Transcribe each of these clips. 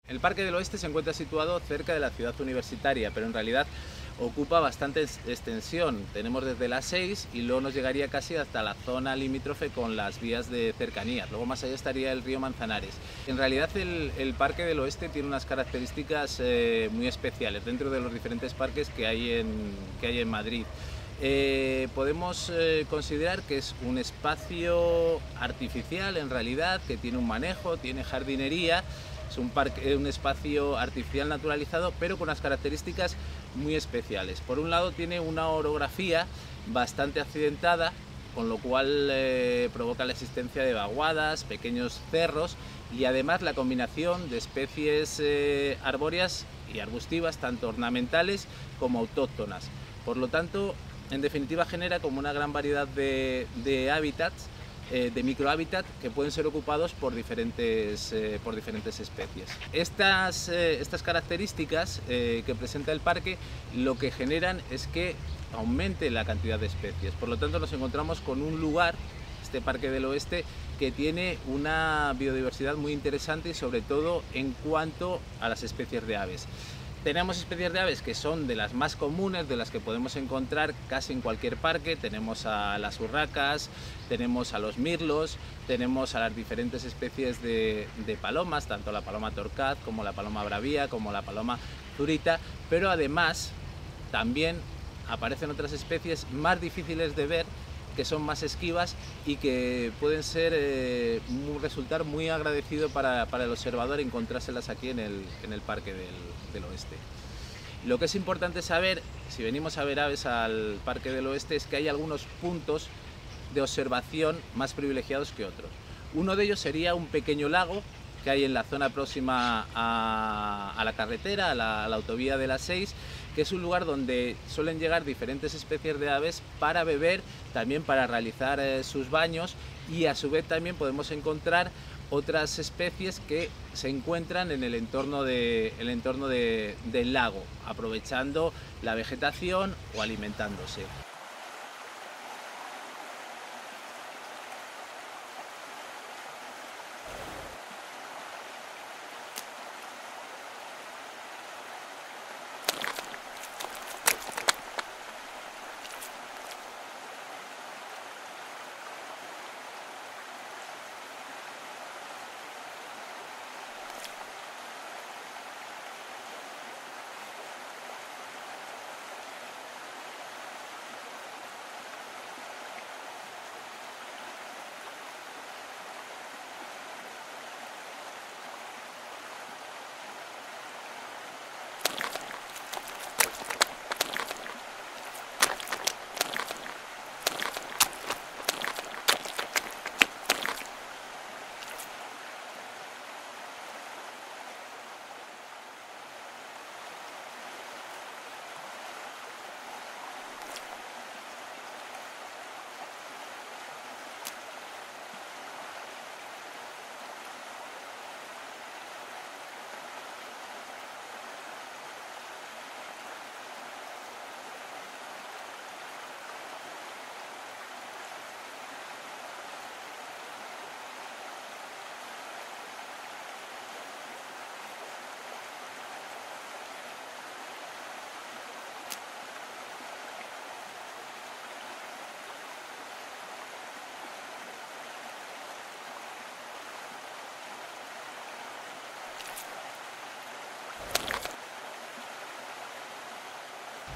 El Parque del Oeste se encuentra situado cerca de la ciudad universitaria, pero en realidad ocupa bastante extensión. Tenemos desde la 6 y luego nos llegaría casi hasta la zona limítrofe con las vías de cercanías. Luego más allá estaría el río Manzanares. En realidad el Parque del Oeste tiene unas características muy especiales dentro de los diferentes parques que hay en Madrid. Podemos considerar que es un espacio artificial en realidad, que tiene un manejo, tiene jardinería. Es un espacio artificial naturalizado, pero con unas características muy especiales. Por un lado tiene una orografía bastante accidentada, con lo cual provoca la existencia de vaguadas, pequeños cerros y además la combinación de especies arbóreas y arbustivas, tanto ornamentales como autóctonas. Por lo tanto, en definitiva genera como una gran variedad de hábitats, de microhábitat que pueden ser ocupados por diferentes especies. Estas características que presenta el parque lo que generan es que aumente la cantidad de especies. Por lo tanto nos encontramos con un lugar, este Parque del Oeste, que tiene una biodiversidad muy interesante y sobre todo en cuanto a las especies de aves. Tenemos especies de aves que son de las más comunes, de las que podemos encontrar casi en cualquier parque. Tenemos a las urracas, tenemos a los mirlos, tenemos a las diferentes especies de palomas, tanto la paloma torcaz como la paloma bravía, como la paloma zurita, pero además también aparecen otras especies más difíciles de ver, que son más esquivas y que pueden resultar muy agradecido para el observador encontrárselas aquí en el Parque del Oeste. Lo que es importante saber, si venimos a ver aves al Parque del Oeste, es que hay algunos puntos de observación más privilegiados que otros. Uno de ellos sería un pequeño lago que hay en la zona próxima a la carretera, a la autovía de la 6, que es un lugar donde suelen llegar diferentes especies de aves para beber, también para realizar sus baños, y a su vez también podemos encontrar otras especies que se encuentran en el entorno del lago, aprovechando la vegetación o alimentándose.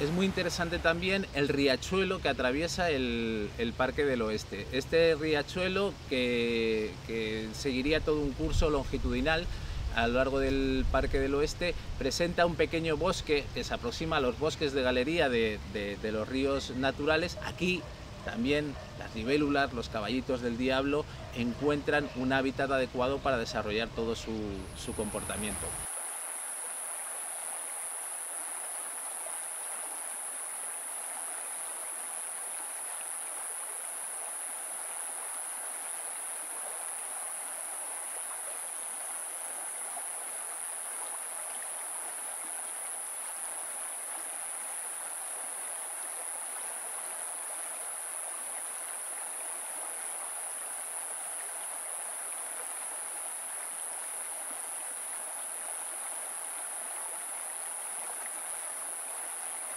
Es muy interesante también el riachuelo que atraviesa el Parque del Oeste. Este riachuelo que seguiría todo un curso longitudinal a lo largo del Parque del Oeste, presenta un pequeño bosque que se aproxima a los bosques de galería de los ríos naturales. Aquí también las libélulas, los caballitos del diablo, encuentran un hábitat adecuado para desarrollar todo su comportamiento.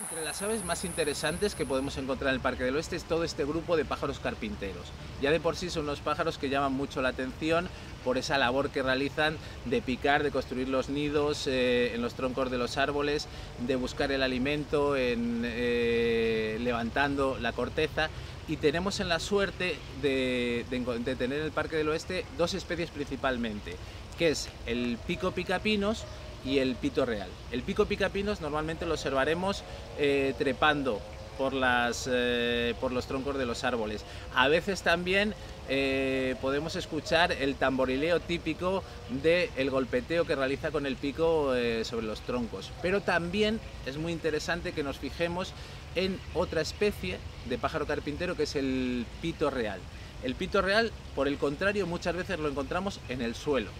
Entre las aves más interesantes que podemos encontrar en el Parque del Oeste es todo este grupo de pájaros carpinteros. Ya de por sí son unos pájaros que llaman mucho la atención por esa labor que realizan de picar, de construir los nidos en los troncos de los árboles, de buscar el alimento levantando la corteza. Y tenemos en la suerte de tener en el Parque del Oeste dos especies principalmente, que es el pico picapinos y el pito real. El pico picapinos normalmente lo observaremos trepando por los troncos de los árboles. A veces también podemos escuchar el tamborileo típico del golpeteo que realiza con el pico sobre los troncos. Pero también es muy interesante que nos fijemos en otra especie de pájaro carpintero, que es el pito real. El pito real, por el contrario, muchas veces lo encontramos en el suelo.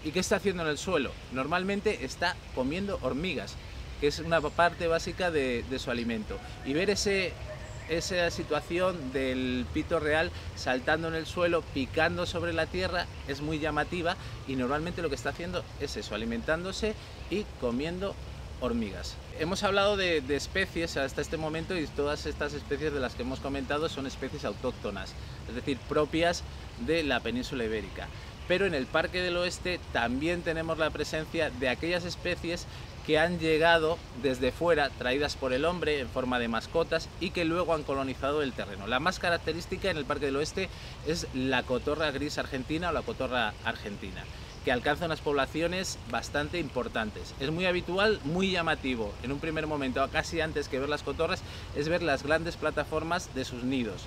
¿Y qué está haciendo en el suelo? Normalmente está comiendo hormigas, que es una parte básica de su alimento. Y ver esa situación del pito real saltando en el suelo, picando sobre la tierra, es muy llamativa, y normalmente lo que está haciendo es eso, alimentándose y comiendo hormigas. Hemos hablado de especies hasta este momento, y todas estas especies de las que hemos comentado son especies autóctonas, es decir, propias de la península ibérica. Pero en el Parque del Oeste también tenemos la presencia de aquellas especies que han llegado desde fuera, traídas por el hombre en forma de mascotas, y que luego han colonizado el terreno. La más característica en el Parque del Oeste es la cotorra gris argentina o la cotorra argentina, que alcanza unas poblaciones bastante importantes. Es muy habitual, muy llamativo, en un primer momento, casi antes que ver las cotorras, es ver las grandes plataformas de sus nidos.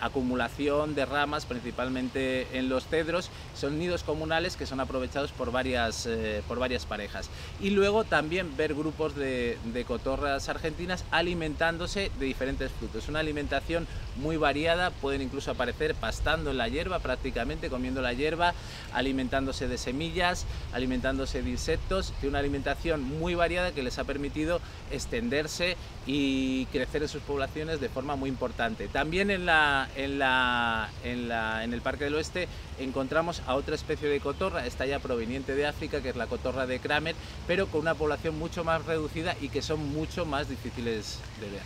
Acumulación de ramas, principalmente en los cedros, son nidos comunales que son aprovechados por varias parejas. Y luego también ver grupos de cotorras argentinas alimentándose de diferentes frutos. Una alimentación muy variada, pueden incluso aparecer pastando en la hierba, prácticamente comiendo la hierba, alimentándose de semillas, alimentándose de insectos, de una alimentación muy variada que les ha permitido extenderse y crecer en sus poblaciones de forma muy importante. También en el Parque del Oeste encontramos a otra especie de cotorra, esta ya proveniente de África, que es la cotorra de Kramer, pero con una población mucho más reducida y que son mucho más difíciles de ver.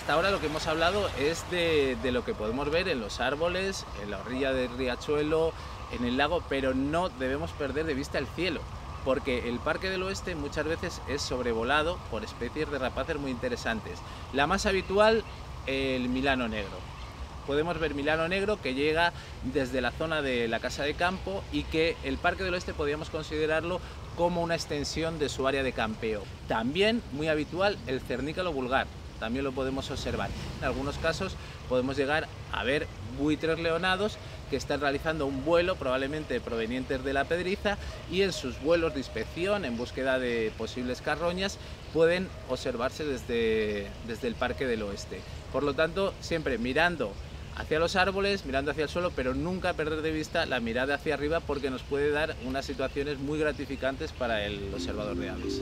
hasta ahora lo que hemos hablado es de lo que podemos ver en los árboles, en la orilla del riachuelo, en el lago, pero no debemos perder de vista el cielo, porque el Parque del Oeste muchas veces es sobrevolado por especies de rapaces muy interesantes. La más habitual, el milano negro. Podemos ver milano negro que llega desde la zona de la Casa de Campo y que el Parque del Oeste podríamos considerarlo como una extensión de su área de campeo. También muy habitual el cernícalo vulgar, también lo podemos observar. En algunos casos podemos llegar a ver buitres leonados que están realizando un vuelo probablemente provenientes de la Pedriza, y en sus vuelos de inspección en búsqueda de posibles carroñas pueden observarse desde el Parque del Oeste. Por lo tanto, siempre mirando hacia los árboles, mirando hacia el suelo, pero nunca perder de vista la mirada hacia arriba, porque nos puede dar unas situaciones muy gratificantes para el observador de aves.